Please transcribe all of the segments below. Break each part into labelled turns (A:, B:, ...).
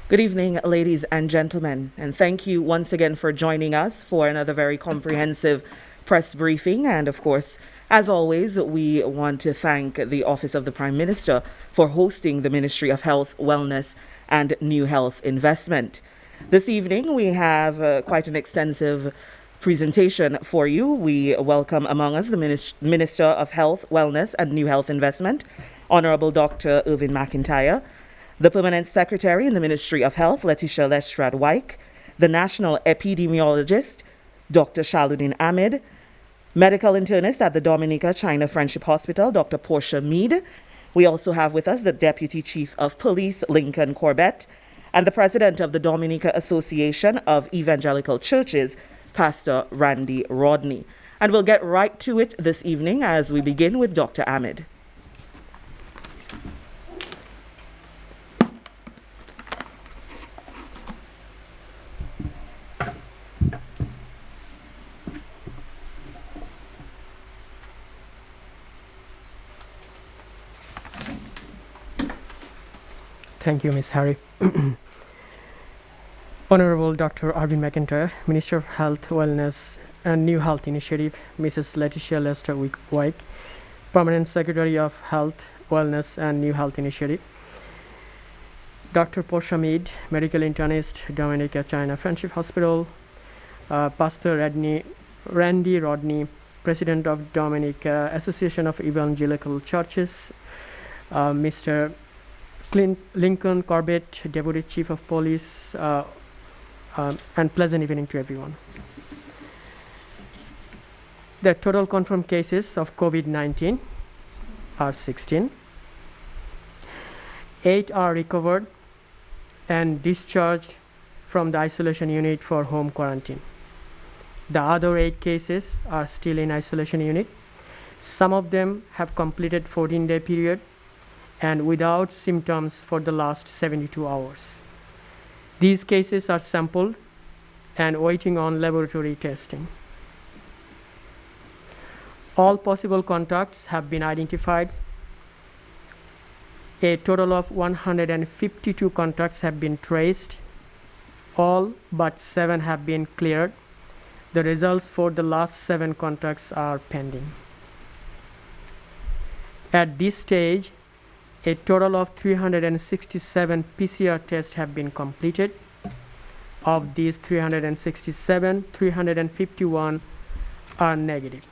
A: Good evening, ladies and gentlemen, and thank you once again for joining us for another very comprehensive press briefing. And of course, as always, we want to thank the Office of the Prime Minister for hosting the Ministry of Health, Wellness and New Health Investment. This evening, we have quite an extensive presentation for you. We welcome among us the Minister of Health, Wellness and New Health Investment, Honorable Dr. Irvin McIntyre, the Permanent Secretary in the Ministry of Health, Letitia Lestrade-Wyke, the National Epidemiologist, Dr. Shaluddin Ahmed, Medical Internist at the Dominica China Friendship Hospital, Dr. Portia Mead. We also have with us the Deputy Chief of Police, Lincoln Corbett, and the President of the Dominica Association of Evangelical Churches, Pastor Randy Rodney. And we'll get right to it this evening as we begin with Dr. Ahmed.
B: Thank you, Ms. Harry. Honorable Dr. Irvin McIntyre, Minister of Health, Wellness and New Health Initiative, Mrs. Letitia Lestrade-Wyke, Permanent Secretary of Health, Wellness and New Health Initiative, Dr. Portia Mead, Medical Internist, Dominica China Friendship Hospital, Pastor Randy Rodney, President of Dominica Association of Evangelical Churches, Mr. Lincoln Corbett, Deputy Chief of Police, and pleasant evening to everyone. The total confirmed cases of COVID-19 are 16. 8 are recovered and discharged from the isolation unit for home quarantine. The other 8 cases are still in isolation unit. Some of them have completed 14-day period and without symptoms for the last 72 hours. These cases are sampled and waiting on laboratory testing. All possible contacts have been identified. A total of 152 contacts have been traced. All but 7 have been cleared. The results for the last 7 contacts are pending. At this stage, a total of 367 PCR tests have been completed. Of these 367, 351 are negative.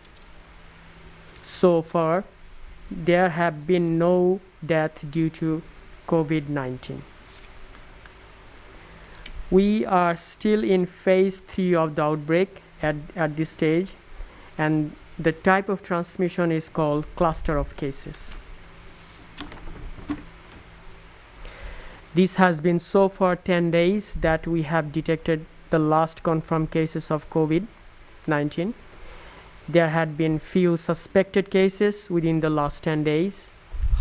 B: So far, there have been no deaths due to COVID-19. We are still in phase 3 of the outbreak at this stage, and the type of transmission is called cluster of cases. This has been so far 10 days that we have detected the last confirmed cases of COVID-19. There had been few suspected cases within the last 10 days.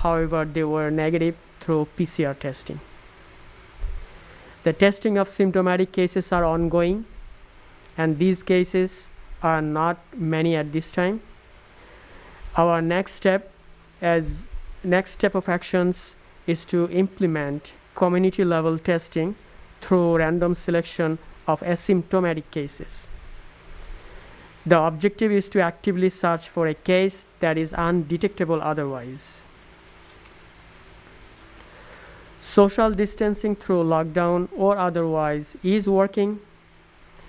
B: However, they were negative through PCR testing. The testing of symptomatic cases are ongoing, and these cases are not many at this time. Our next step of actions is to implement community level testing through random selection of asymptomatic cases. The objective is to actively search for a case that is undetectable otherwise. Social distancing through lockdown or otherwise is working,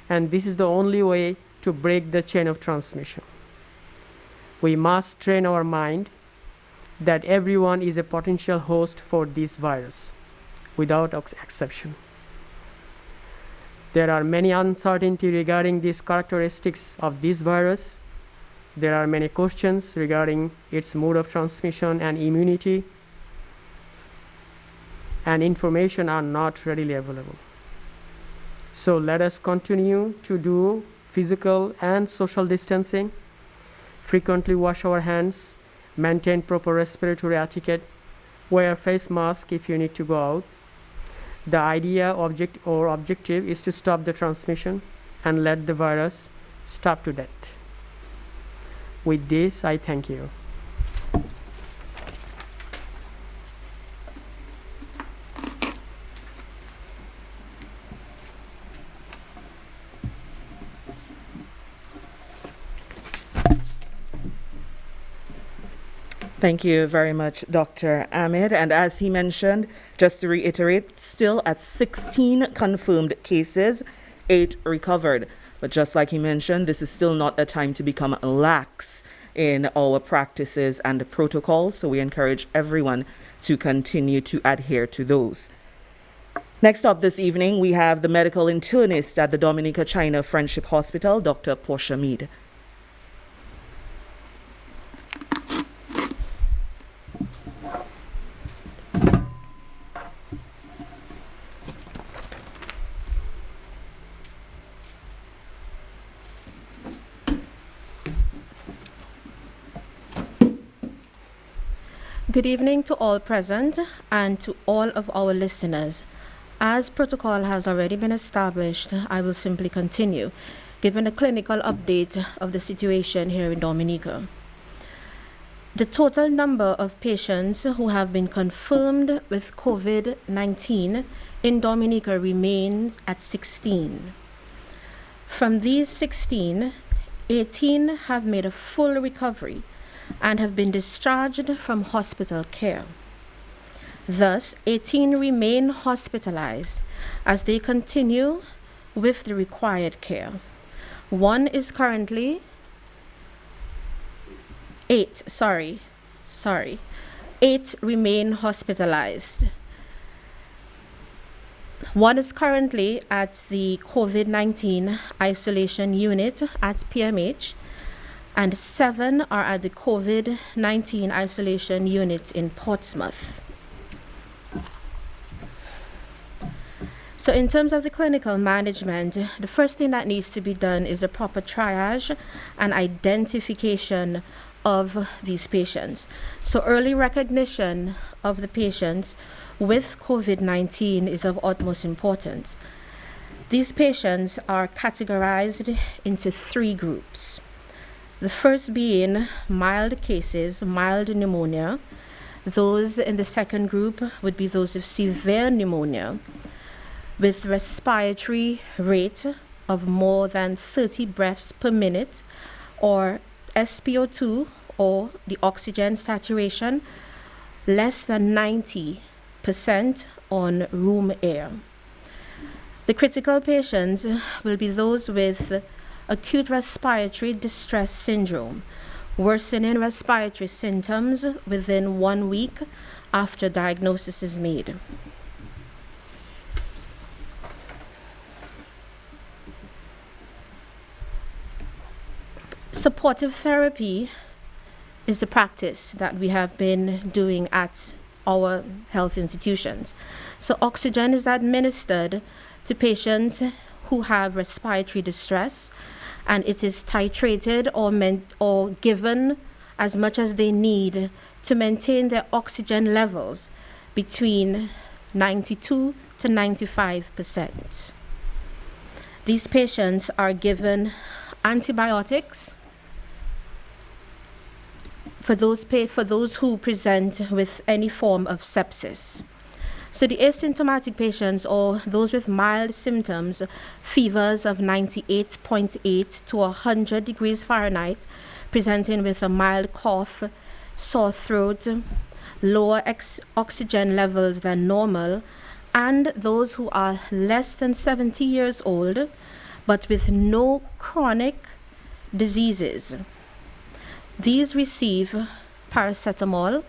B: and this is the only way to break the chain of transmission. We must train our mind that everyone is a potential host for this virus, without exception. There are many uncertainties regarding these characteristics of this virus. There are many questions regarding its mode of transmission and immunity, and information are not readily available. So let us continue to do physical and social distancing, frequently wash our hands, maintain proper respiratory etiquette, wear face mask if you need to go out. The objective is to stop the transmission and let the virus stop to death. With this, I thank you.
A: Thank you very much, Dr. Ahmed. And as he mentioned, just to reiterate, still at 16 confirmed cases, 8 recovered. But just like he mentioned, this is still not a time to become lax in our practices and protocols. So we encourage everyone to continue to adhere to those. Next up this evening, we have the medical internist at the Dominica China Friendship Hospital, Dr. Portia Mead.
C: Good evening to all present and to all of our listeners. As protocol has already been established, I will simply continue, giving a clinical update of the situation here in Dominica. The total number of patients who have been confirmed with COVID-19 in Dominica remains at 16. From these 16, 18 have made a full recovery and have been discharged from hospital care. Thus, 18 remain hospitalized as they continue with the required care. One is currently 8 remain hospitalized. One is currently at the COVID-19 isolation unit at PMH, and 7 are at the COVID-19 isolation unit in Portsmouth. So in terms of the clinical management, the first thing that needs to be done is a proper triage and identification of these patients. So early recognition of the patients with COVID-19 is of utmost importance. These patients are categorized into 3 groups. The first being mild cases, mild pneumonia. Those in the second group would be those with severe pneumonia with respiratory rate of more than 30 breaths per minute, or SpO2, or the oxygen saturation, less than 90% on room air. The critical patients will be those with acute respiratory distress syndrome, worsening respiratory symptoms within 1 week after diagnosis is made. Supportive therapy is the practice that we have been doing at our health institutions. So oxygen is administered to patients who have respiratory distress, and it is titrated or given as much as they need to maintain their oxygen levels between 92 to 95%. These patients are given antibiotics for those who present with any form of sepsis. So the asymptomatic patients, or those with mild symptoms, fevers of 98.8 to 100 degrees Fahrenheit, presenting with a mild cough, sore throat, lower oxygen levels than normal, and those who are less than 70 years old, but with no chronic diseases. These receive paracetamol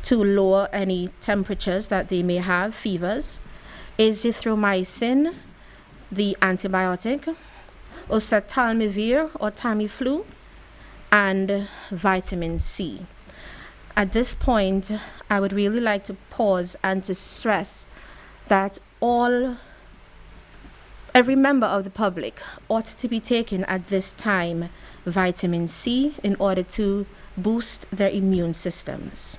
C: to lower any temperatures that they may have, fevers, azithromycin, the antibiotic, oseltamivir or Tamiflu, and vitamin C. At this point, I would really like to pause and to stress that every member of the public ought to be taking at this time vitamin C in order to boost their immune systems.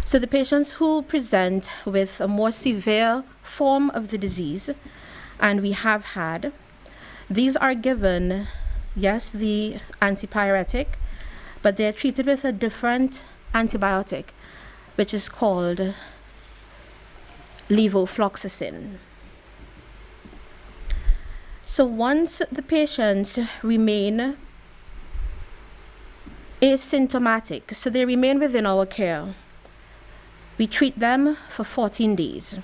C: So the patients who present with a more severe form of the disease, and we have had, these are given, yes, the antipyretic, but they're treated with a different antibiotic, which is called levofloxacin. So once the patients remain asymptomatic, so they remain within our care. We treat them for 14 days.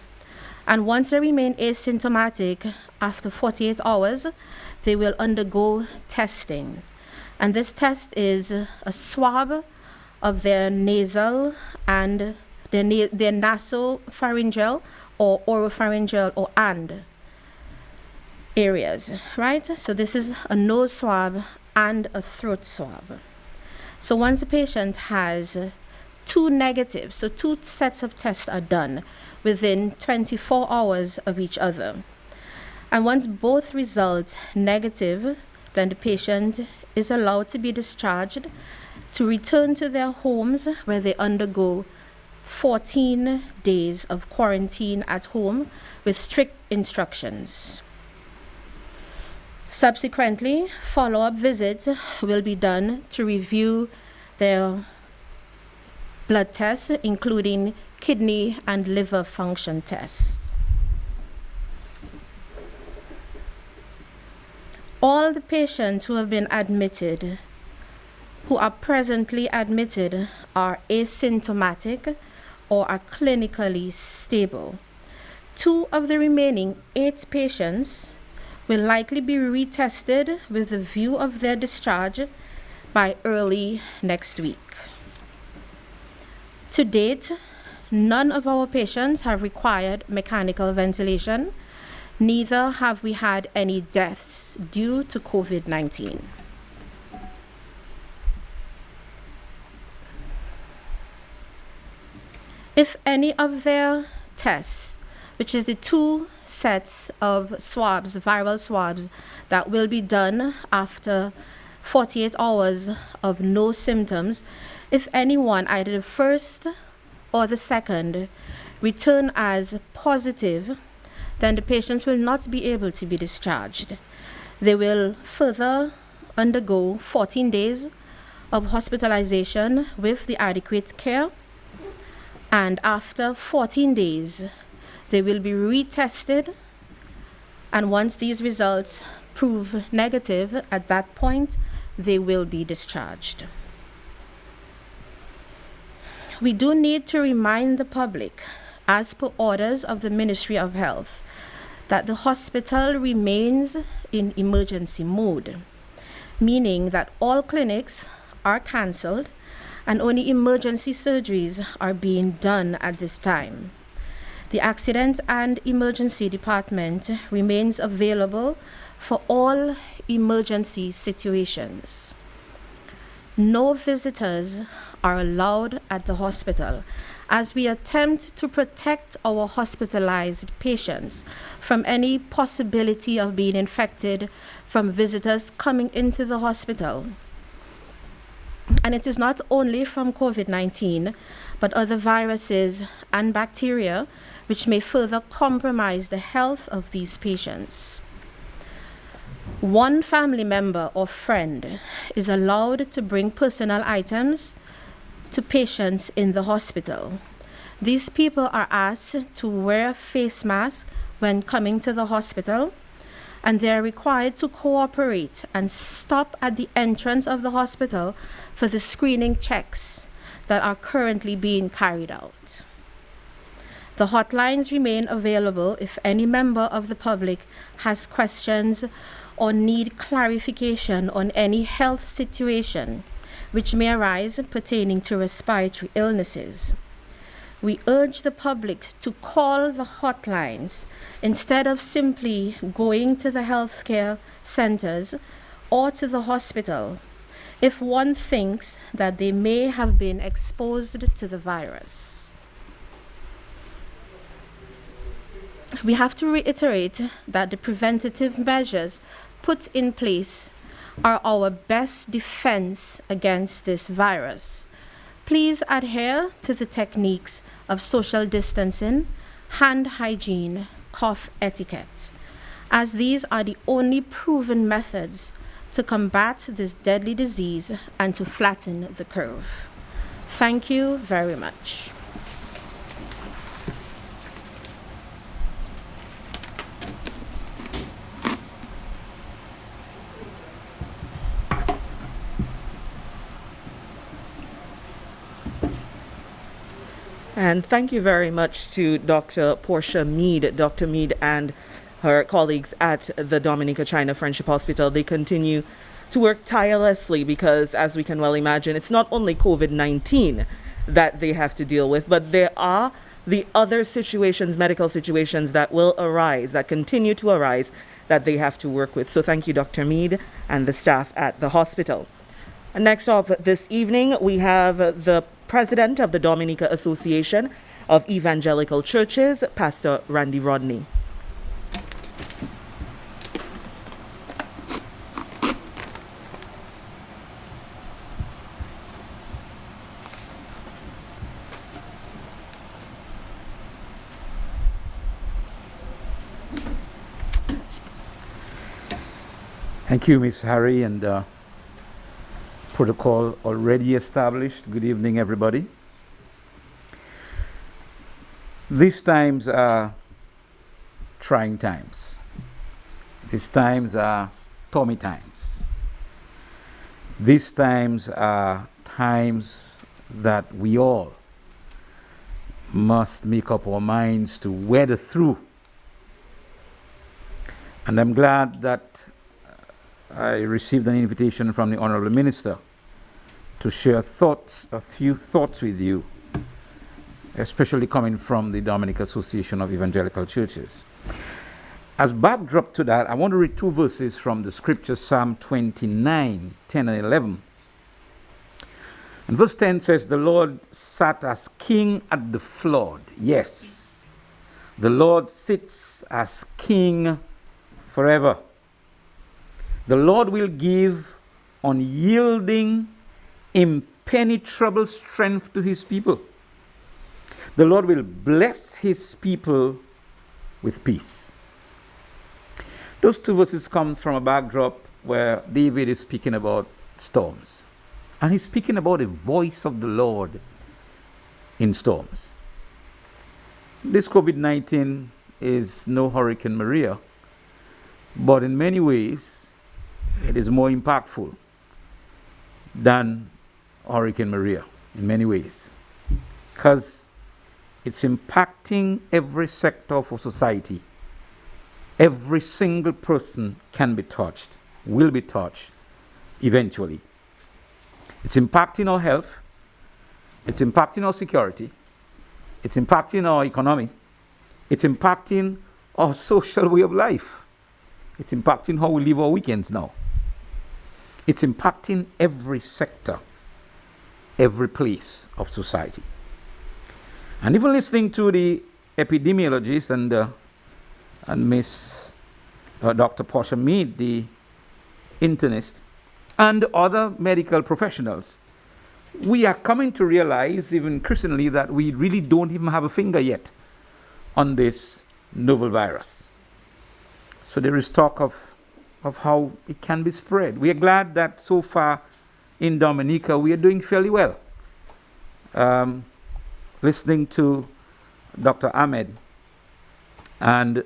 C: And once they remain asymptomatic, after 48 hours, they will undergo testing. And this test is a swab of their nasal and their nasopharyngeal or oropharyngeal or and areas, right? So this is a nose swab and a throat swab. So once the patient has two negatives, so two sets of tests are done within 24 hours of each other. And once both result negative, then the patient is allowed to be discharged to return to their homes where they undergo 14 days of quarantine at home with strict instructions. Subsequently, follow-up visits will be done to review their blood tests, including kidney and liver function tests. All the patients who have been admitted, who are presently admitted, are asymptomatic or are clinically stable. 2 of the remaining 8 patients will likely be retested with the view of their discharge by early next week. To date, none of our patients have required mechanical ventilation, neither have we had any deaths due to COVID-19. If any of their tests, which is the 2 sets of swabs, viral swabs, that will be done after 48 hours of no symptoms, if anyone, either the first or the second, return as positive, then the patients will not be able to be discharged. They will further undergo 14 days of hospitalization with the adequate care, and after 14 days, they will be retested, and once these results prove negative, at that point, they will be discharged. We do need to remind the public, as per orders of the Ministry of Health, that the hospital remains in emergency mode, meaning that all clinics are cancelled and only emergency surgeries are being done at this time. The Accident and Emergency Department remains available for all emergency situations. No visitors are allowed at the hospital as we attempt to protect our hospitalized patients from any possibility of being infected from visitors coming into the hospital. And it is not only from COVID-19, but other viruses and bacteria which may further compromise the health of these patients. One family member or friend is allowed to bring personal items to patients in the hospital. These people are asked to wear face masks when coming to the hospital, and they are required to cooperate and stop at the entrance of the hospital for the screening checks that are currently being carried out. The hotlines remain available if any member of the public has questions or need clarification on any health situation which may arise pertaining to respiratory illnesses. We urge the public to call the hotlines instead of simply going to the healthcare centers or to the hospital if one thinks that they may have been exposed to the virus. We have to reiterate that the preventative measures put in place are our best defense against this virus. Please adhere to the techniques of social distancing, hand hygiene, cough etiquette, as these are the only proven methods to combat this deadly disease and to flatten the curve. Thank you very much.
A: And thank you very much to Dr. Portia Mead, Dr. Mead and her colleagues at the Dominica China Friendship Hospital. They continue to work tirelessly because, as we can well imagine, it's not only COVID-19 that they have to deal with, but there are the other situations, medical situations that will arise, that continue to arise, that they have to work with. So thank you, Dr. Mead and the staff at the hospital. And next up this evening, we have the president of the Dominica Association of Evangelical Churches, Pastor Randy Rodney.
D: Thank you, Ms. Harry, and protocol already established. Good evening, everybody. These times are trying times. These times are stormy times. These times are times that we all must make up our minds to weather through. And I'm glad that I received an invitation from the Honorable Minister to share a few thoughts with you, especially coming from the Dominica Association of Evangelical Churches. As backdrop to that, I want to read two verses from the scripture, Psalm 29, 10 and 11. And verse 10 says, "The Lord sat as king at the flood." Yes, the Lord sits as king forever. The Lord will give unyielding, impenetrable strength to his people. The Lord will bless his people with peace. Those two verses come from a backdrop where David is speaking about storms. And he's speaking about the voice of the Lord in storms. This COVID-19 is no Hurricane Maria, but in many ways, it is more impactful than Hurricane Maria in many ways, because it's impacting every sector of our society. Every single person can be touched, will be touched eventually. It's impacting our health, it's impacting our security, it's impacting our economy, it's impacting our social way of life, it's impacting how we live our weekends now. It's impacting every sector, every place of society. And even listening to the epidemiologists and Miss Dr. Portia Mead, the internist, and other medical professionals, we are coming to realize, even increasingly, that we really don't even have a finger yet on this novel virus. So there is talk of how it can be spread. We are glad that so far in Dominica we are doing fairly well. Listening to Dr. Ahmed and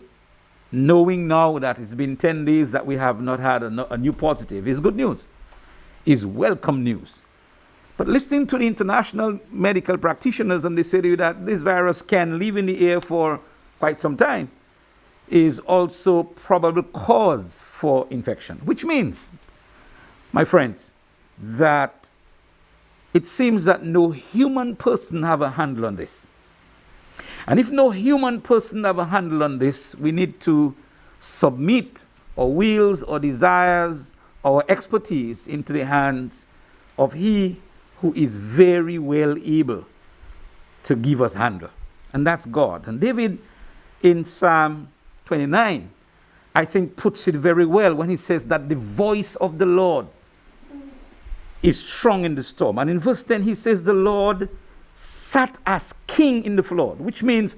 D: knowing now that it's been 10 days that we have not had a new positive is good news, is welcome news. But listening to the international medical practitioners, and they say to you that this virus can live in the air for quite some time, is also probable cause for infection, which means, my friends, that it seems that no human person have a handle on this. And if no human person have a handle on this, we need to submit our wills, our desires, our expertise into the hands of He who is very well able to give us handle. And that's God. And David in Psalm 29, I think, puts it very well when he says that the voice of the Lord is strong in the storm. And in verse 10, he says the Lord sat as king in the flood, which means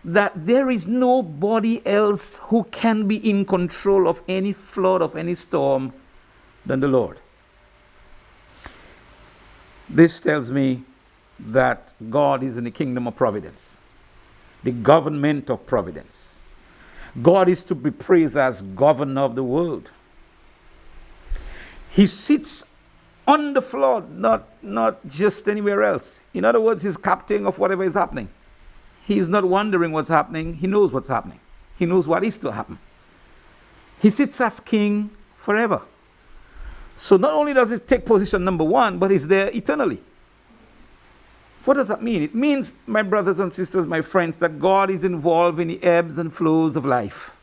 D: that there is nobody else who can be in control of any flood, of any storm, than the Lord. This tells me that God is in the kingdom of providence, the government of providence. God is to be praised as governor of the world. He sits On the floor, not just anywhere else. In other words, he's captain of whatever is happening. He's not wondering what's happening. He knows what's happening. He knows what is to happen. He sits as king forever. So not only does he take position number one, but he's there eternally. What does that mean? It means, my brothers and sisters, my friends, that God is involved in the ebbs and flows of life.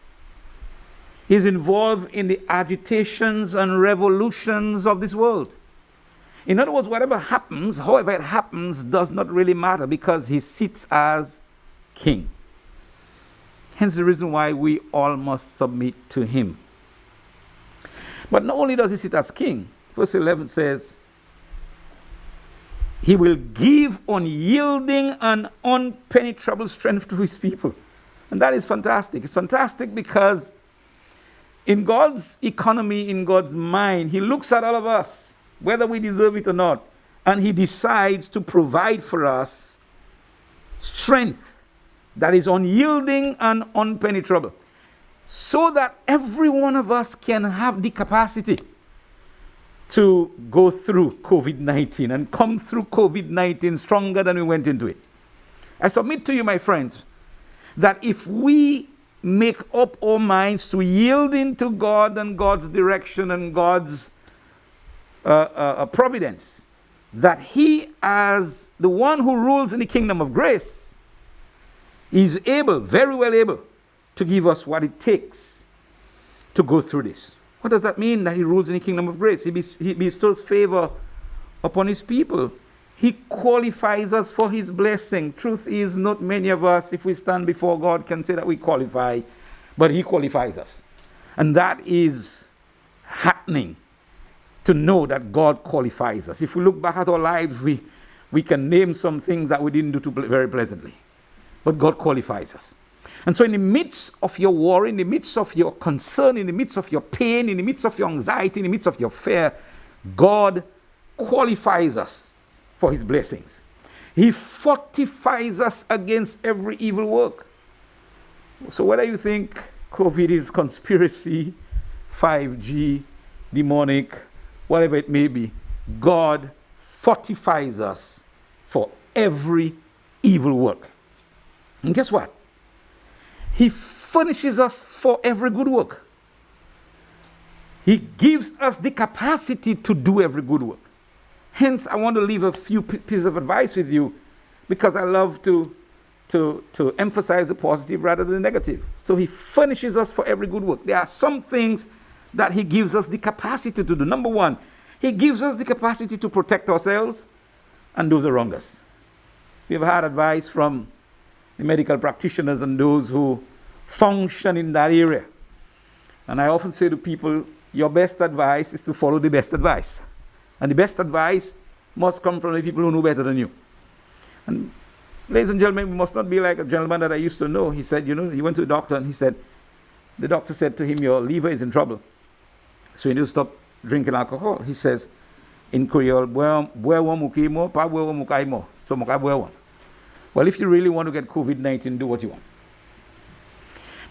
D: He's involved in the agitations and revolutions of this world. In other words, whatever happens, however it happens, does not really matter because he sits as king. Hence the reason why we all must submit to him. But not only does he sit as king, verse 11 says, he will give unyielding and unpenetrable strength to his people. And that is fantastic. It's fantastic because in God's economy, in God's mind, he looks at all of us, whether we deserve it or not, and he decides to provide for us strength that is unyielding and unpenetrable, so that every one of us can have the capacity to go through COVID-19 and come through COVID-19 stronger than we went into it. I submit to you, my friends, that if we make up our minds to yielding to God and God's direction and God's providence, that he, as the one who rules in the kingdom of grace, is able, very well able, to give us what it takes to go through this. What does that mean, that he rules in the kingdom of grace? He bestows favor upon his people. He qualifies us for his blessing. Truth is, not many of us, if we stand before God, can say that we qualify, but he qualifies us. And that is happening, to know that God qualifies us. If we look back at our lives, we can name some things that we didn't do very pleasantly. But God qualifies us. And so in the midst of your worry, in the midst of your concern, in the midst of your pain, in the midst of your anxiety, in the midst of your fear, God qualifies us for his blessings. He fortifies us against every evil work. So whether you think COVID is conspiracy, 5G, demonic, whatever it may be, God fortifies us for every evil work. And guess what? He furnishes us for every good work. He gives us the capacity to do every good work. Hence, I want to leave a few pieces of advice with you, because I love to emphasize the positive rather than the negative. So he furnishes us for every good work. There are some things that he gives us the capacity to do. Number one, he gives us the capacity to protect ourselves and those around us. We have had advice from the medical practitioners and those who function in that area. And I often say to people, your best advice is to follow the best advice. And the best advice must come from the people who know better than you. And ladies and gentlemen, we must not be like a gentleman that I used to know. He said, he went to the doctor and the doctor said to him, your liver is in trouble. So you need to stop drinking alcohol. He says, in Creole, well, if you really want to get COVID-19, do what you want.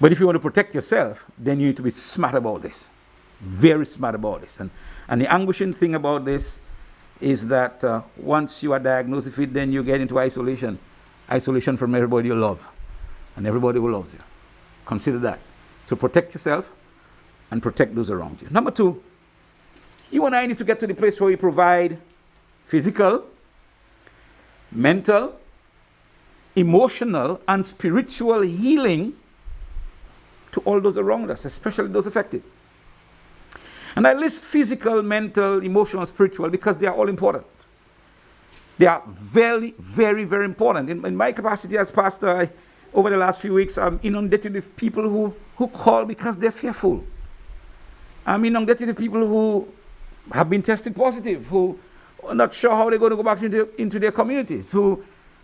D: But if you want to protect yourself, then you need to be smart about this. Very smart about this. And the anguishing thing about this is that once you are diagnosed with it, then you get into isolation. Isolation from everybody you love. And everybody who loves you. Consider that. So protect yourself and protect those around you. Number two, you and I need to get to the place where we provide physical, mental, emotional, and spiritual healing to all those around us, especially those affected. And I list physical, mental, emotional, spiritual because they are all important. They are very, very, very important. In my capacity as pastor, over the last few weeks, I'm inundated with people who call because they're fearful. I'm inundated with people who have been tested positive, who are not sure how they're going to go back into their communities,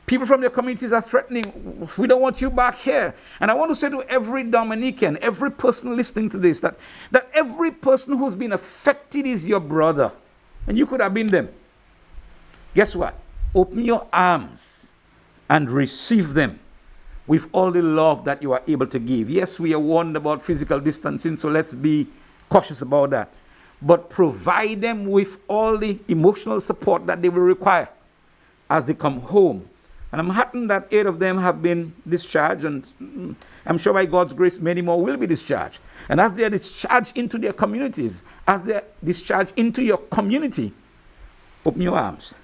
D: people from their communities are threatening, we don't want you back here. And I want to say to every Dominican, every person listening to this, that every person who's been affected is your brother. And you could have been them. Guess what? Open your arms and receive them with all the love that you are able to give. Yes, we are warned about physical distancing, so let's be cautious about that. but provide them with all the emotional support that they will require as they come home. And I'm heartened that 8 of them have been discharged, and I'm sure by God's grace many more will be discharged. And as they are discharged into their communities, as they are discharged into your community, open your arms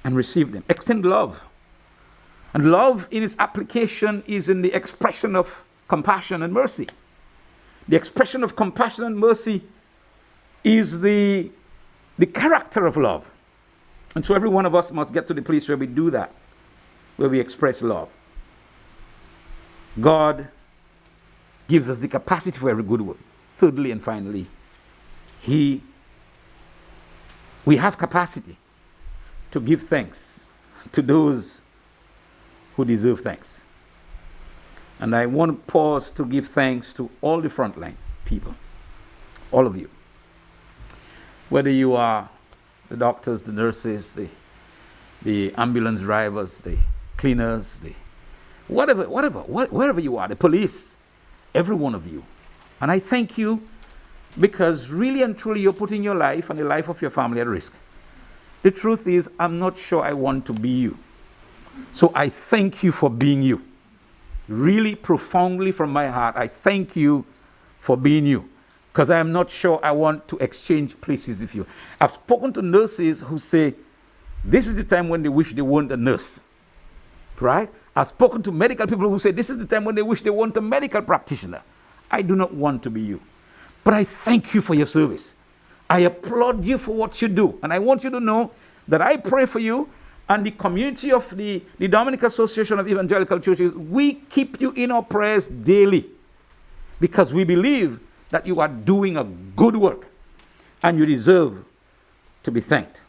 D: and receive them. Extend love. And love in its application is in the expression of compassion and mercy. The expression of compassion and mercy is the character of love. And so every one of us must get to the place where we do that, where we express love. God gives us the capacity for every good work. Thirdly and finally, we have capacity to give thanks to those who deserve thanks. And I want to pause to give thanks to all the frontline people, all of you. Whether you are the doctors, the nurses, the ambulance drivers, the cleaners, wherever you are, the police, every one of you. And I thank you because really and truly you're putting your life and the life of your family at risk. The truth is, I'm not sure I want to be you. So I thank you for being you. Really profoundly from my heart, I thank you for being you. Because I am not sure I want to exchange places with you. I've spoken to nurses who say, this is the time when they wish they weren't a nurse. Right? I've spoken to medical people who say, this is the time when they wish they weren't a medical practitioner. I do not want to be you. But I thank you for your service. I applaud you for what you do. And I want you to know that I pray for you and the community of the Dominican Association of Evangelical Churches. We keep you in our prayers daily because we believe that you are doing a good work and you deserve to be thanked.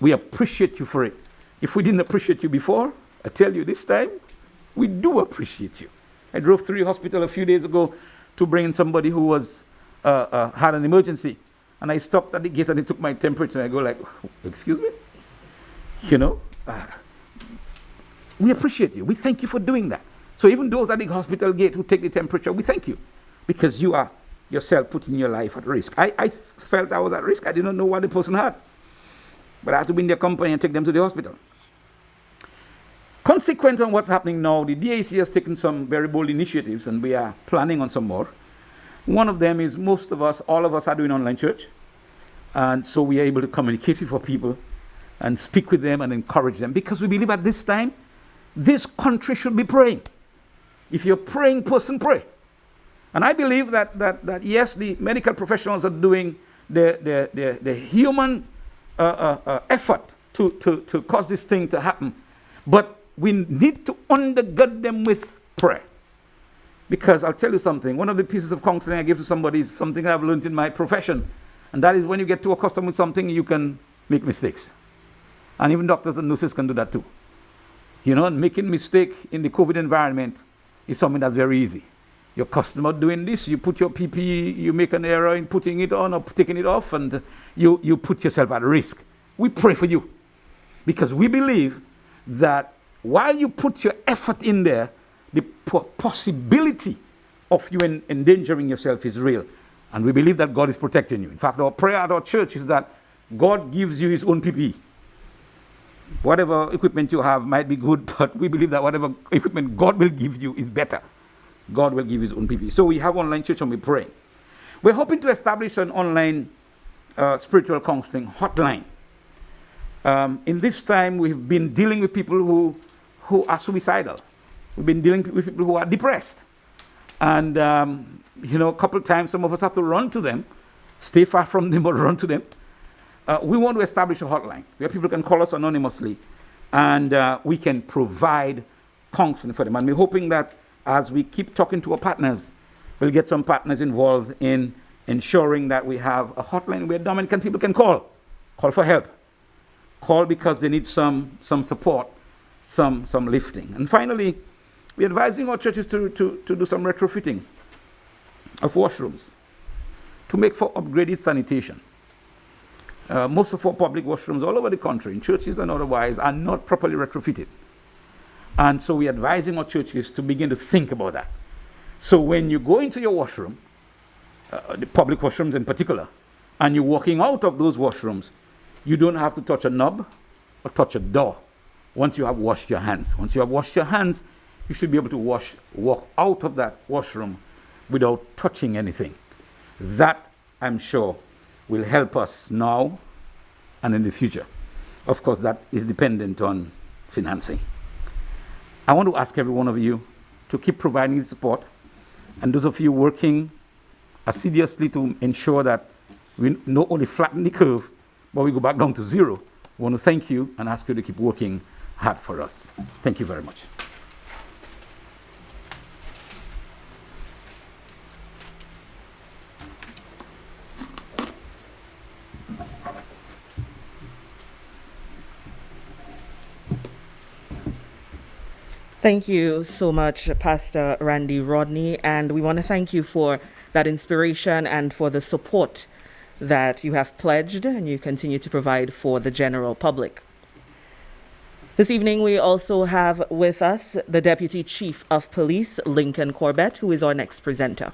D: We appreciate you for it. If we didn't appreciate you before, I tell you this time, we do appreciate you. I drove through the hospital a few days ago to bring in somebody who was had an emergency. And I stopped at the gate and they took my temperature. And I go like, excuse me? You know, we appreciate you. We thank you for doing that. So even those at the hospital gate who take the temperature, we thank you. Because you are yourself putting your life at risk. I felt I was at risk. I did not know what the person had. But I had to be in their company and take them to the hospital. Consequent on what's happening now, the DAC has taken some very bold initiatives and we are planning on some more. One of them is all of us are doing online church. And so we are able to communicate with our people and speak with them and encourage them. Because we believe at this time, this country should be praying. If you're a praying person, pray. And I believe that yes, the medical professionals are doing the human effort to cause this thing to happen. But we need to undergird them with prayer. Because I'll tell you something, one of the pieces of counseling I give to somebody is something I've learned in my profession. And that is when you get too accustomed with something, you can make mistakes. And even doctors and nurses can do that too. You know, and making mistake in the COVID environment is something that's very easy. Your customer doing this, you put your PPE, you make an error in putting it on or taking it off, and you put yourself at risk. We pray for you because we believe that while you put your effort in there, the possibility of you endangering yourself is real. And we believe that God is protecting you. In fact, our prayer at our church is that God gives you his own PPE. Whatever equipment you have might be good, but we believe that whatever equipment God will give you is better. God will give his own PPE. So we have online church and we pray. We're hoping to establish an online spiritual counseling hotline. In this time, we've been dealing with people who are suicidal. We've been dealing with people who are depressed. And, a couple of times, some of us have to run to them, stay far from them, but run to them. We want to establish a hotline where people can call us anonymously and we can provide counseling for them. And we're hoping that as we keep talking to our partners, we'll get some partners involved in ensuring that we have a hotline where Dominican people can call for help. Call because they need some support, some lifting. And finally, we're advising our churches to do some retrofitting of washrooms to make for upgraded sanitation. Most of our public washrooms all over the country, in churches and otherwise, are not properly retrofitted. And so we're advising our churches to begin to think about that. So when you go into your washroom, the public washrooms in particular, and you're walking out of those washrooms, you don't have to touch a knob or touch a door once you have washed your hands. Once you have washed your hands, you should be able to walk out of that washroom without touching anything. That, I'm sure, will help us now and in the future. Of course, that is dependent on financing. I want to ask every one of you to keep providing the support, and those of you working assiduously to ensure that we not only flatten the curve, but we go back down to zero. I want to thank you and ask you to keep working hard for us. Thank you very much.
A: Thank you so much, Pastor Randy Rodney, and we want to thank you for that inspiration and for the support that you have pledged and you continue to provide for the general public. This evening, we also have with us the Deputy Chief of Police, Lincoln Corbett, who is our next presenter.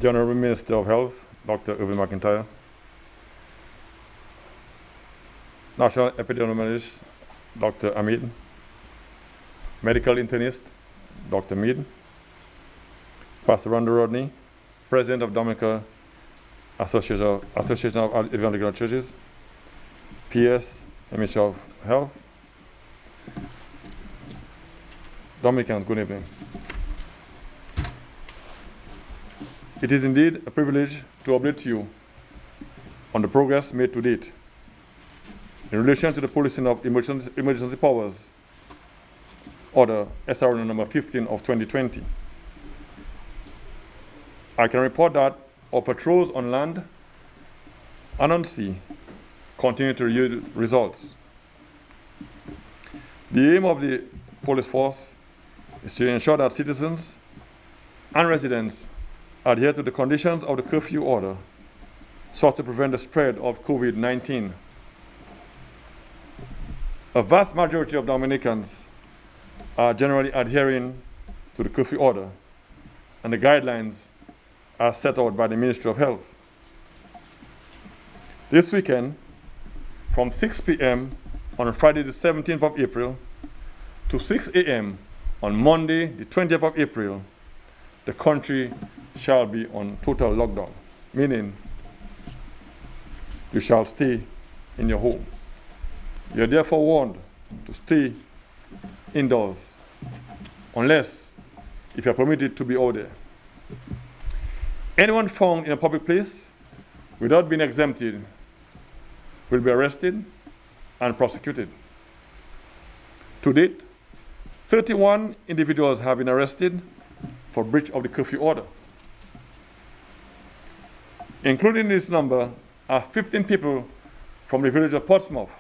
E: The Honorable Minister of Health, Dr. Irvin McIntyre, National Epidemiologist, Dr. Amid, Medical Internist, Dr. Mead, Pastor Randy Rodney, President of Dominica Association of Evangelical Churches, PS, Minister of Health. Dominicans, good evening. It is indeed a privilege to update you on the progress made to date in relation to the policing of emergency powers, Order SR number 15 of 2020. I can report that our patrols on land and on sea continue to yield results. The aim of the police force is to ensure that citizens and residents adhere to the conditions of the curfew order so as to prevent the spread of COVID-19. A vast majority of Dominicans are generally adhering to the curfew order and the guidelines are set out by the Ministry of Health. This weekend, from 6 p.m. on Friday the 17th of April to 6 a.m. on Monday the 20th of April, the country shall be on total lockdown, meaning you shall stay in your home. You are therefore warned to stay indoors, unless if you are permitted to be out there. Anyone found in a public place without being exempted will be arrested and prosecuted. To date, 31 individuals have been arrested for breach of the curfew order. Included in this number are 15 people from the village of Portsmouth,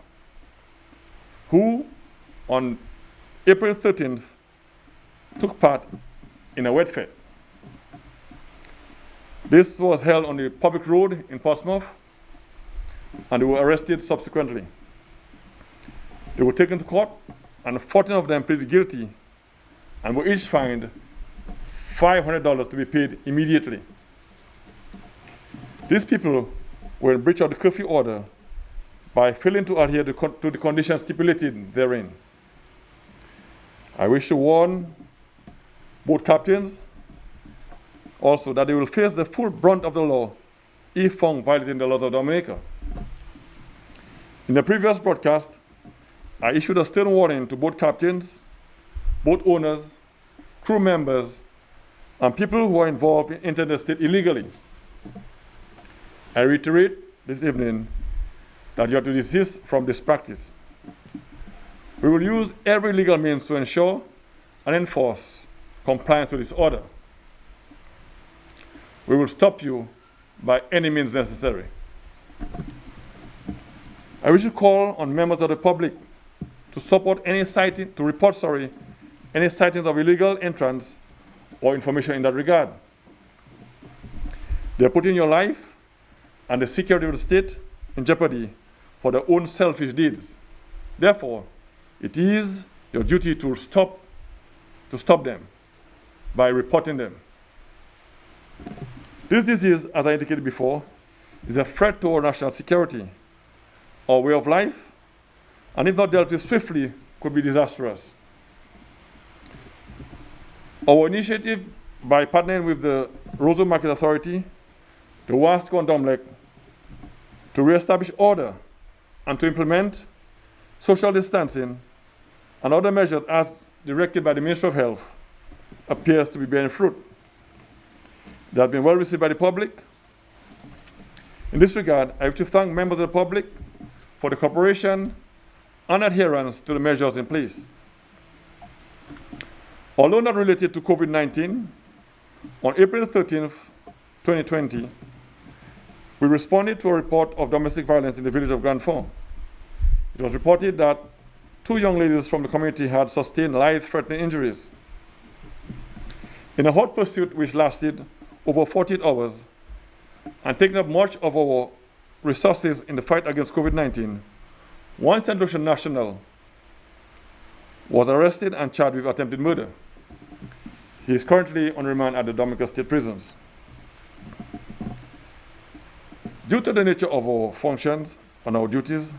E: who on April 13th took part in a wet fair. This was held on the public road in Portsmouth, and they were arrested subsequently. They were taken to court, and 14 of them pleaded guilty and were each fined $500 to be paid immediately. These people were in breach of the curfew order by failing to adhere to the conditions stipulated therein. I wish to warn both captains also that they will face the full brunt of the law if found violating the laws of Dominica. In the previous broadcast, I issued a stern warning to both captains, both owners, crew members, and people who are involved in entering the state illegally. I reiterate this evening that you have to desist from this practice. We will use every legal means to ensure and enforce compliance with this order. We will stop you by any means necessary. I wish to call on members of the public to report any sightings of illegal entrance or information in that regard. They're putting your life and the security of the state in jeopardy for their own selfish deeds. Therefore, it is your duty to stop them by reporting them. This disease, as I indicated before, is a threat to our national security. Our way of life, and if not dealt with swiftly, could be disastrous. Our initiative, by partnering with the Roseau Market Authority, the WASCO and DOMLEC, to reestablish order and to implement social distancing and other measures as directed by the Ministry of Health, appears to be bearing fruit. They have been well received by the public. In this regard, I have to thank members of the public for the cooperation and adherence to the measures in place. Although not related to COVID-19, on April 13th, 2020, we responded to a report of domestic violence in the village of Grand Fond. It was reported that 2 young ladies from the community had sustained life-threatening injuries. In a hot pursuit which lasted over 48 hours and taking up much of our resources in the fight against COVID-19, one St. Lucian national was arrested and charged with attempted murder. He is currently on remand at the Dominica State Prisons. Due to the nature of our functions and our duties,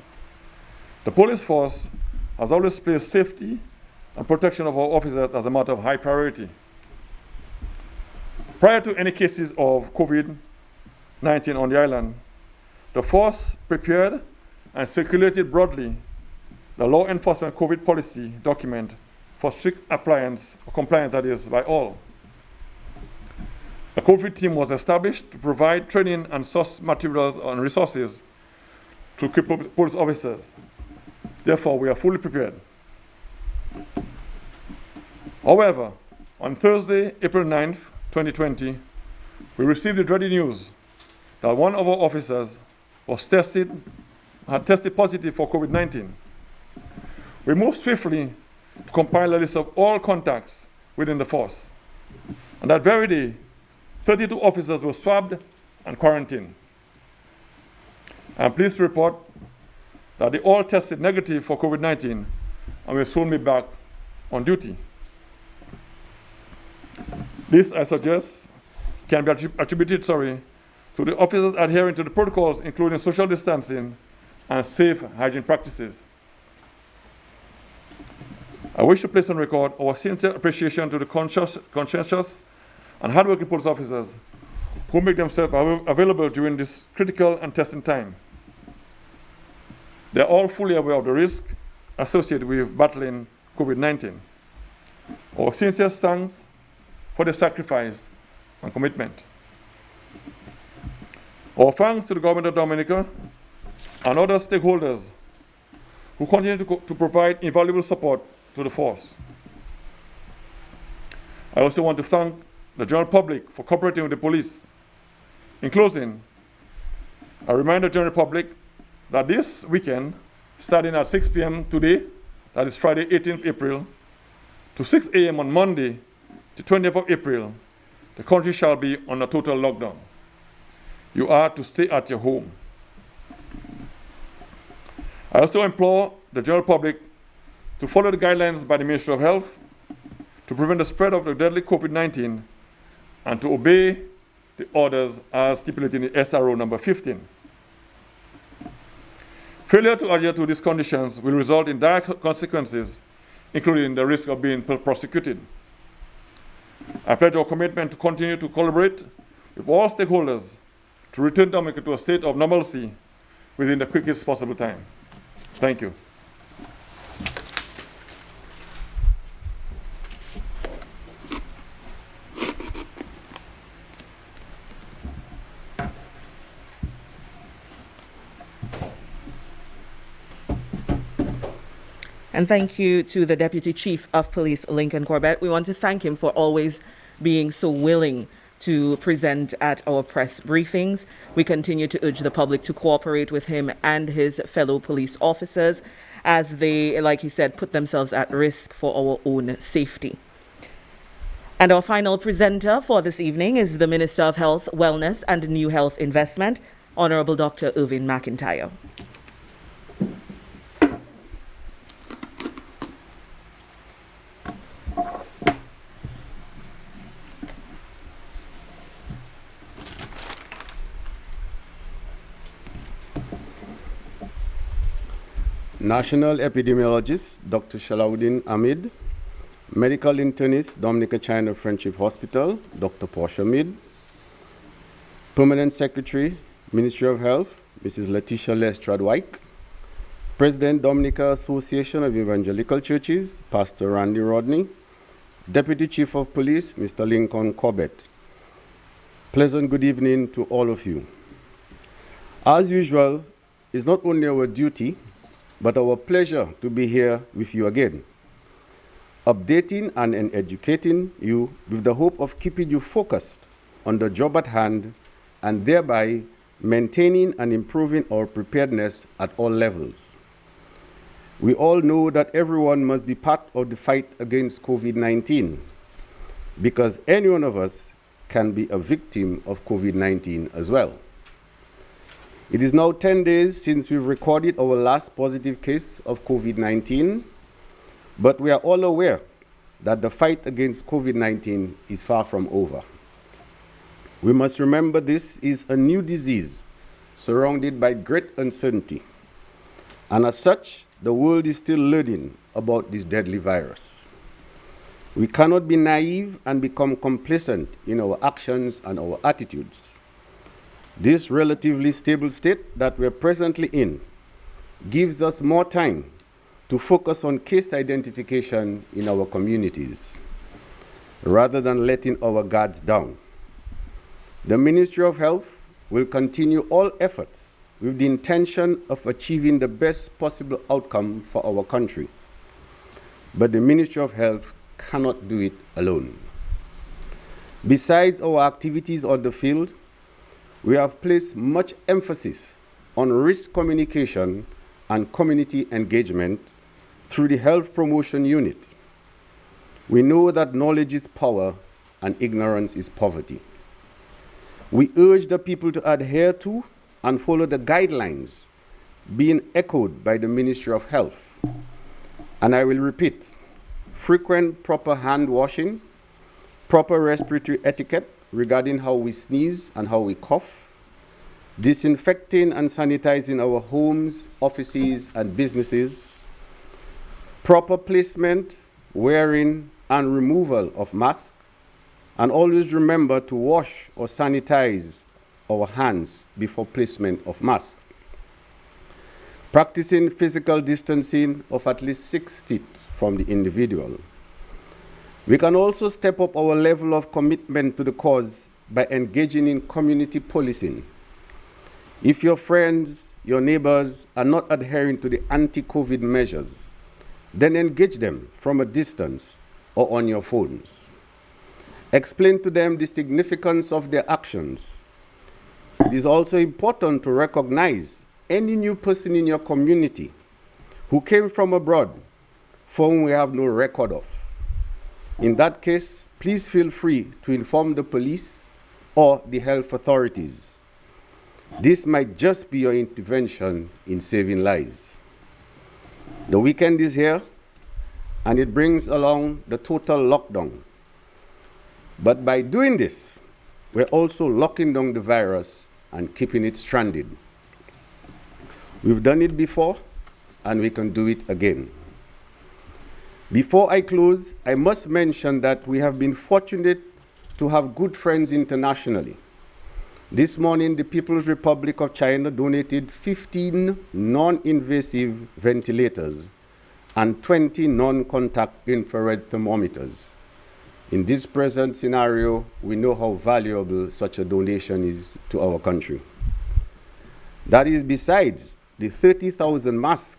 E: the police force has always placed safety and protection of our officers as a matter of high priority. Prior to any cases of COVID-19 on the island, the force prepared and circulated broadly the law enforcement COVID policy document for strict compliance, that is, by all. A COVID team was established to provide training and source materials and resources to equip police officers. Therefore, we are fully prepared. However, on Thursday, April 9th, 2020, we received the dreaded news that one of our officers had tested positive for COVID-19. We moved swiftly to compile a list of all contacts within the force. And that very day, 32 officers were swabbed and quarantined. I am pleased to report that they all tested negative for COVID-19 and will soon be back on duty. This, I suggest, can be attributed to the officers adhering to the protocols, including social distancing and safe hygiene practices. I wish to place on record our sincere appreciation to the conscientious and hardworking police officers who make themselves available during this critical and testing time. They are all fully aware of the risk associated with battling COVID-19. Our sincere thanks for their sacrifice and commitment. Our thanks to the government of Dominica and other stakeholders who continue to provide invaluable support to the force. I also want to thank the general public for cooperating with the police. In closing, I remind the general public that this weekend, starting at 6 p.m. today, that is Friday, 18th April, to 6 a.m. on Monday, the 20th of April, the country shall be on a total lockdown. You are to stay at your home. I also implore the general public to follow the guidelines by the Ministry of Health to prevent the spread of the deadly COVID-19 and to obey the orders as stipulated in SRO number 15. Failure to adhere to these conditions will result in dire consequences, including the risk of being prosecuted. I pledge our commitment to continue to collaborate with all stakeholders to return Dominica to a state of normalcy within the quickest possible time. Thank you.
A: And thank you to the Deputy Chief of Police, Lincoln Corbett. We want to thank him for always being so willing to present at our press briefings. We continue to urge the public to cooperate with him and his fellow police officers as they, like he said, put themselves at risk for our own safety. And our final presenter for this evening is the Minister of Health, Wellness and New Health Investment, Honorable Dr. Irvin McIntyre.
F: National epidemiologist Dr. Shalauddin Ahmed, medical internist Dominica China Friendship Hospital, Dr. Portia Mead, Permanent Secretary, Ministry of Health, Mrs. Letitia Lestrade-Wyke, President Dominica Association of Evangelical Churches, Pastor Randy Rodney, Deputy Chief of Police, Mr. Lincoln Corbett. Pleasant good evening to all of you. As usual, it's not only our duty, but our pleasure to be here with you again, updating and educating you with the hope of keeping you focused on the job at hand and thereby maintaining and improving our preparedness at all levels. We all know that everyone must be part of the fight against COVID-19 because any one of us can be a victim of COVID-19 as well. It is now 10 days since we've recorded our last positive case of COVID-19, but we are all aware that the fight against COVID-19 is far from over. We must remember this is a new disease surrounded by great uncertainty, and as such, the world is still learning about this deadly virus. We cannot be naive and become complacent in our actions and our attitudes. This relatively stable state that we're presently in gives us more time to focus on case identification in our communities, rather than letting our guards down. The Ministry of Health will continue all efforts with the intention of achieving the best possible outcome for our country. But the Ministry of Health cannot do it alone. Besides our activities on the field, we have placed much emphasis on risk communication and community engagement through the Health Promotion Unit. We know that knowledge is power and ignorance is poverty. We urge the people to adhere to and follow the guidelines being echoed by the Ministry of Health. And I will repeat, frequent proper hand washing, proper respiratory etiquette regarding how we sneeze and how we cough, disinfecting and sanitizing our homes, offices, and businesses, proper placement, wearing, and removal of masks, and always remember to wash or sanitize our hands before placement of masks. Practicing physical distancing of at least 6 feet from the individual. We can also step up our level of commitment to the cause by engaging in community policing. If your friends, your neighbors are not adhering to the anti-COVID measures, then engage them from a distance or on your phones. Explain to them the significance of their actions. It is also important to recognize any new person in your community who came from abroad for whom we have no record of. In that case, please feel free to inform the police or the health authorities. This might just be your intervention in saving lives. The weekend is here, and it brings along the total lockdown. But by doing this, we're also locking down the virus and keeping it stranded. We've done it before, and we can do it again. Before I close, I must mention that we have been fortunate to have good friends internationally. This morning, the People's Republic of China donated 15 non-invasive ventilators and 20 non-contact infrared thermometers. In this present scenario, we know how valuable such a donation is to our country. That is besides the 30,000 masks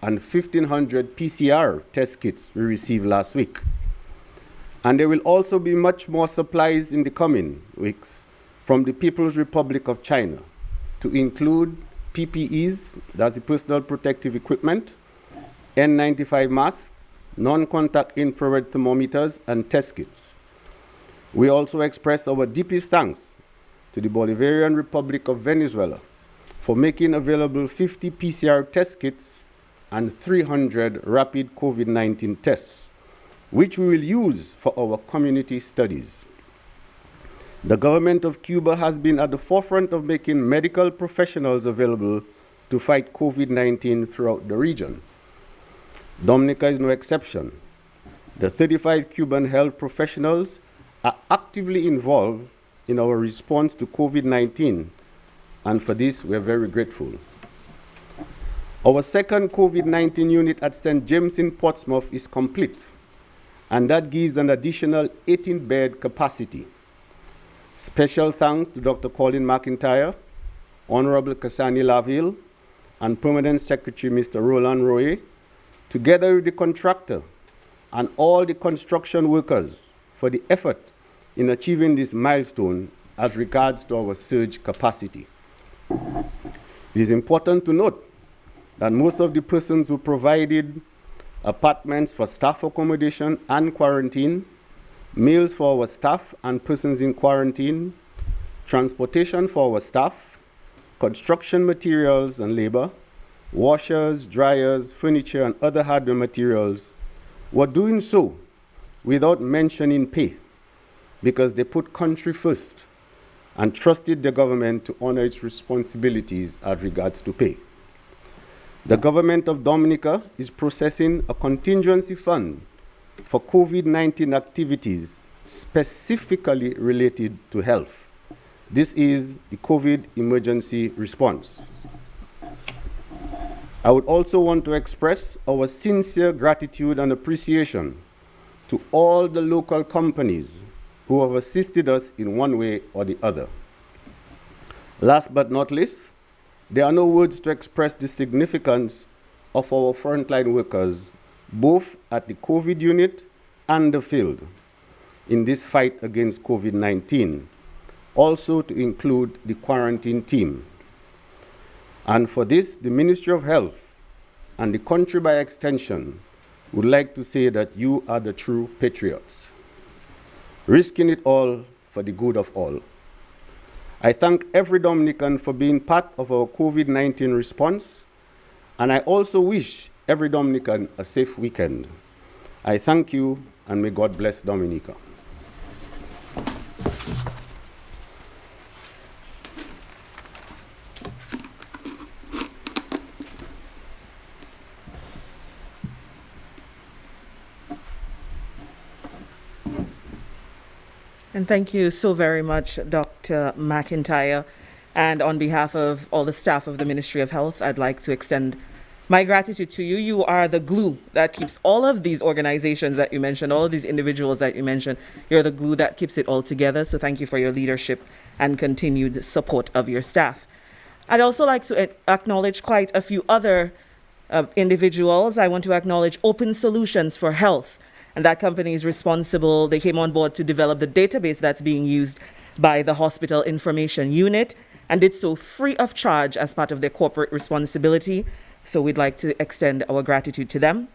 F: and 1,500 PCR test kits we received last week. And there will also be much more supplies in the coming weeks from the People's Republic of China, to include PPEs, that's the personal protective equipment, N95 masks, non-contact infrared thermometers, and test kits. We also express our deepest thanks to the Bolivarian Republic of Venezuela for making available 50 PCR test kits and 300 rapid COVID-19 tests, which we will use for our community studies. The government of Cuba has been at the forefront of making medical professionals available to fight COVID-19 throughout the region. Dominica is no exception. The 35 Cuban health professionals are actively involved in our response to COVID-19, and for this we are very grateful. Our second COVID-19 unit at St. James in Portsmouth is complete, and that gives an additional 18-bed capacity. Special thanks to Dr. Colin McIntyre, Honorable Kasani Laville, and Permanent Secretary Mr. Roland Roye, together with the contractor and all the construction workers for the effort in achieving this milestone as regards to our surge capacity. It is important to note that most of the persons who provided apartments for staff accommodation and quarantine, meals for our staff and persons in quarantine, transportation for our staff, construction materials and labor, washers, dryers, furniture, and other hardware materials were doing so without mentioning pay, because they put country first and trusted the government to honor its responsibilities as regards to pay. The government of Dominica is processing a contingency fund for COVID-19 activities specifically related to health. This is the COVID emergency response. I would also want to express our sincere gratitude and appreciation to all the local companies who have assisted us in one way or the other. Last but not least, there are no words to express the significance of our frontline workers, both at the COVID unit and the field, in this fight against COVID-19, also to include the quarantine team. And for this, the Ministry of Health and the country by extension would like to say that you are the true patriots, risking it all for the good of all. I thank every Dominican for being part of our COVID-19 response, and I also wish every Dominican a safe weekend. I thank you, and may God bless Dominica.
A: And thank you so very much, Dr. McIntyre. And on behalf of all the staff of the Ministry of Health, I'd like to extend my gratitude to you. You are the glue that keeps all of these organizations that you mentioned, all of these individuals that you mentioned, you're the glue that keeps it all together. So thank you for your leadership and continued support of your staff. I'd also like to acknowledge quite a few other individuals. I want to acknowledge Open Solutions for Health. And that company is responsible. They came on board to develop the database that's being used by the Hospital Information Unit and did so free of charge as part of their corporate responsibility. So we'd like to extend our gratitude to them.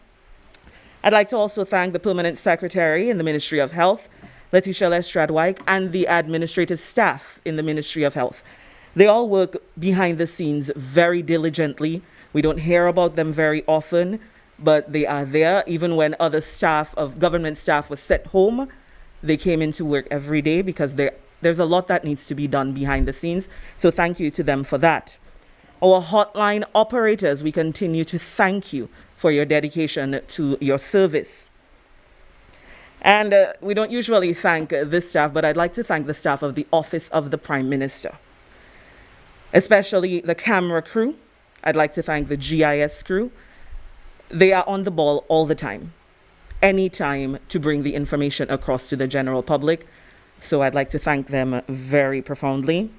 A: I'd like to also thank the Permanent Secretary in the Ministry of Health, Letitia Lestradwike, and the administrative staff in the Ministry of Health. They all work behind the scenes very diligently. We don't hear about them very often, but they are there. Even when other staff of government staff was sent home, they came into work every day because there's a lot that needs to be done behind the scenes. So thank you to them for that. Our hotline operators, we continue to thank you for your dedication to your service. And we don't usually thank this staff, but I'd like to thank the staff of the Office of the Prime Minister, especially the camera crew. I'd like to thank the GIS crew. They are on the ball all the time, anytime, to bring the information across to the general public. So I'd like to thank them very profoundly.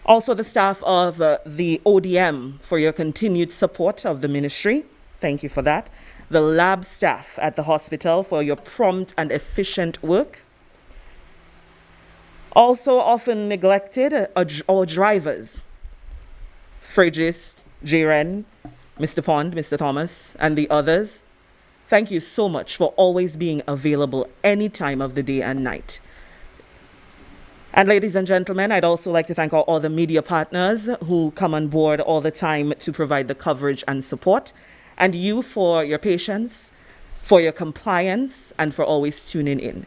A: Also, the staff of the ODM for your continued support of the ministry. Thank you for that. The lab staff at the hospital for your prompt and efficient work. Also often neglected our drivers, Frigis, J-Ren, Mr. Pond, Mr. Thomas, and the others. Thank you so much for always being available any time of the day and night. And ladies and gentlemen, I'd also like to thank all the media partners who come on board all the time to provide the coverage and support, and you for your patience, for your compliance, and for always tuning in.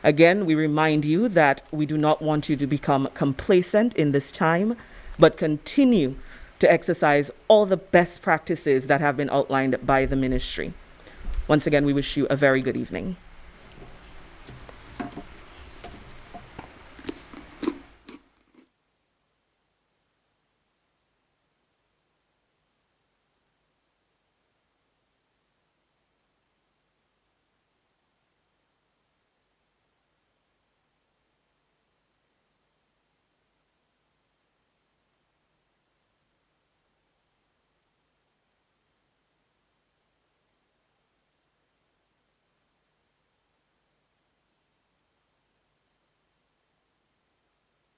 A: Again, we remind you that we do not want you to become complacent in this time, but continue to exercise all the best practices that have been outlined by the ministry. Once again, we wish you a very good evening.